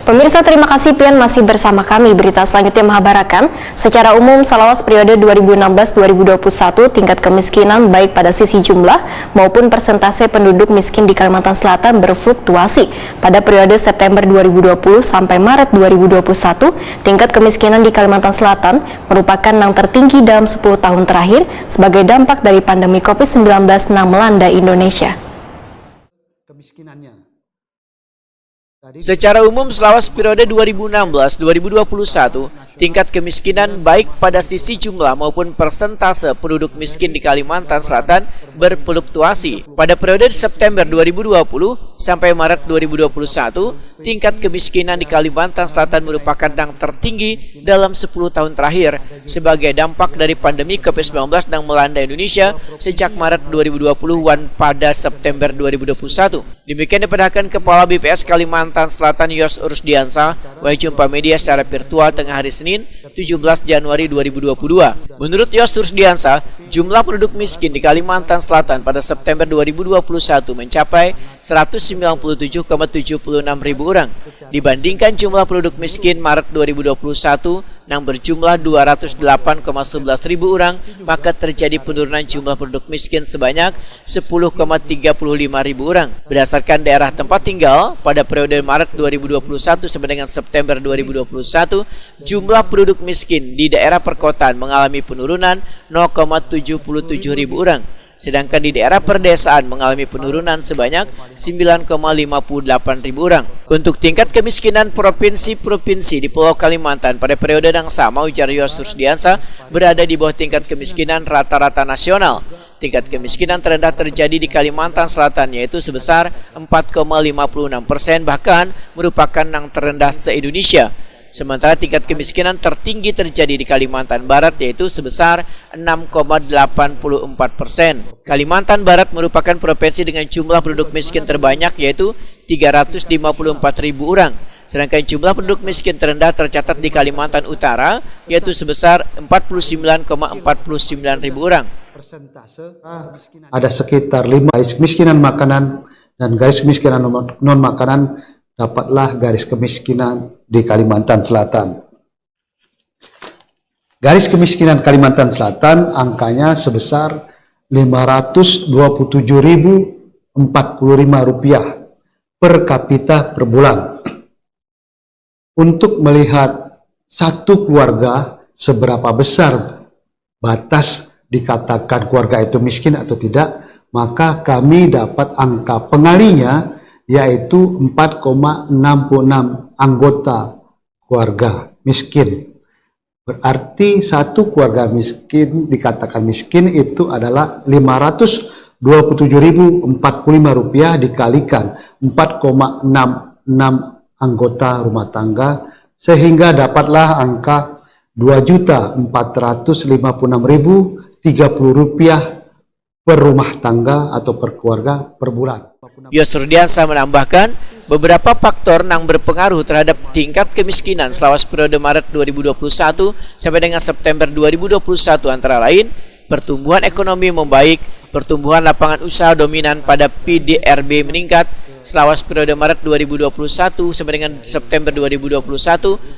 Pemirsa, terima kasih pian masih bersama kami. Berita selanjutnya mengabarkan, secara umum Salawas periode 2016-2021 tingkat kemiskinan baik pada sisi jumlah maupun persentase penduduk miskin di Kalimantan Selatan berfluktuasi. Pada periode September 2020 sampai Maret 2021, tingkat kemiskinan di Kalimantan Selatan merupakan yang tertinggi dalam 10 tahun terakhir sebagai dampak dari pandemi COVID-19 yang melanda Indonesia. Secara umum, Salawas periode 2016-2021, tingkat kemiskinan baik pada sisi jumlah maupun persentase penduduk miskin di Kalimantan Selatan berfluktuasi. Pada periode September 2020 sampai Maret 2021, tingkat kemiskinan di Kalimantan Selatan merupakan yang tertinggi dalam 10 tahun terakhir sebagai dampak dari pandemi COVID-19 yang melanda Indonesia sejak Maret 2020 pada September 2021. Demikian diperhatikan Kepala BPS Kalimantan Selatan Yos Rusdiansa berjumpa media secara virtual tengah hari Senin 17 Januari 2022. Menurut Yos Rusdiansa, jumlah penduduk miskin di Kalimantan Selatan pada September 2021 mencapai 197,76 ribu orang. Dibandingkan jumlah penduduk miskin Maret 2021 yang berjumlah 208,11 ribu orang, maka terjadi penurunan jumlah penduduk miskin sebanyak 10,35 ribu orang. Berdasarkan daerah tempat tinggal, pada periode Maret 2021 sampai dengan September 2021, jumlah penduduk miskin di daerah perkotaan mengalami penurunan 0,77 ribu orang. Sedangkan di daerah perdesaan mengalami penurunan sebanyak 9,58 ribu orang. Untuk tingkat kemiskinan provinsi-provinsi di Pulau Kalimantan pada periode yang sama, ujar Yos Rusdiansa, berada di bawah tingkat kemiskinan rata-rata nasional. Tingkat kemiskinan terendah terjadi di Kalimantan Selatan, yaitu sebesar 4,56%, bahkan merupakan yang terendah se-Indonesia. Sementara tingkat kemiskinan tertinggi terjadi di Kalimantan Barat, yaitu sebesar 6,84%. Kalimantan Barat merupakan provinsi dengan jumlah penduduk miskin terbanyak, yaitu 354 ribu orang. Sedangkan jumlah penduduk miskin terendah tercatat di Kalimantan Utara, yaitu sebesar 49,49 ribu orang. Ada sekitar 5 garis kemiskinan makanan dan garis kemiskinan non-makanan dapatlah garis kemiskinan di Kalimantan Selatan. Garis kemiskinan Kalimantan Selatan angkanya sebesar Rp527.045 per kapita per bulan. Untuk melihat satu keluarga seberapa besar batas dikatakan keluarga itu miskin atau tidak, maka kami dapat angka pengalinya, yaitu 4,66 anggota keluarga miskin. Berarti satu keluarga miskin dikatakan miskin itu adalah Rp527.045 dikalikan 4,66 anggota rumah tangga, sehingga dapatlah angka Rp2.456.030 per rumah tangga atau per keluarga per bulan. Yos Rusdiansa menambahkan, beberapa faktor yang berpengaruh terhadap tingkat kemiskinan Salawas periode Maret 2021 sampai dengan September 2021 antara lain pertumbuhan ekonomi membaik, pertumbuhan lapangan usaha dominan pada PDRB meningkat. Salawas periode Maret 2021 sampai dengan September 2021,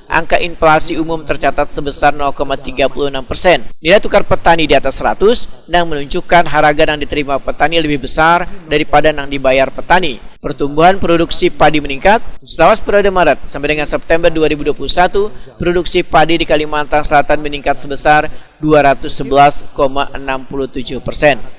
angka inflasi umum tercatat sebesar 0,36%. Nilai tukar petani di atas 100 yang menunjukkan harga yang diterima petani lebih besar daripada yang dibayar petani. Pertumbuhan produksi padi meningkat. Salawas periode Maret sampai dengan September 2021, produksi padi di Kalimantan Selatan meningkat sebesar 211,67%.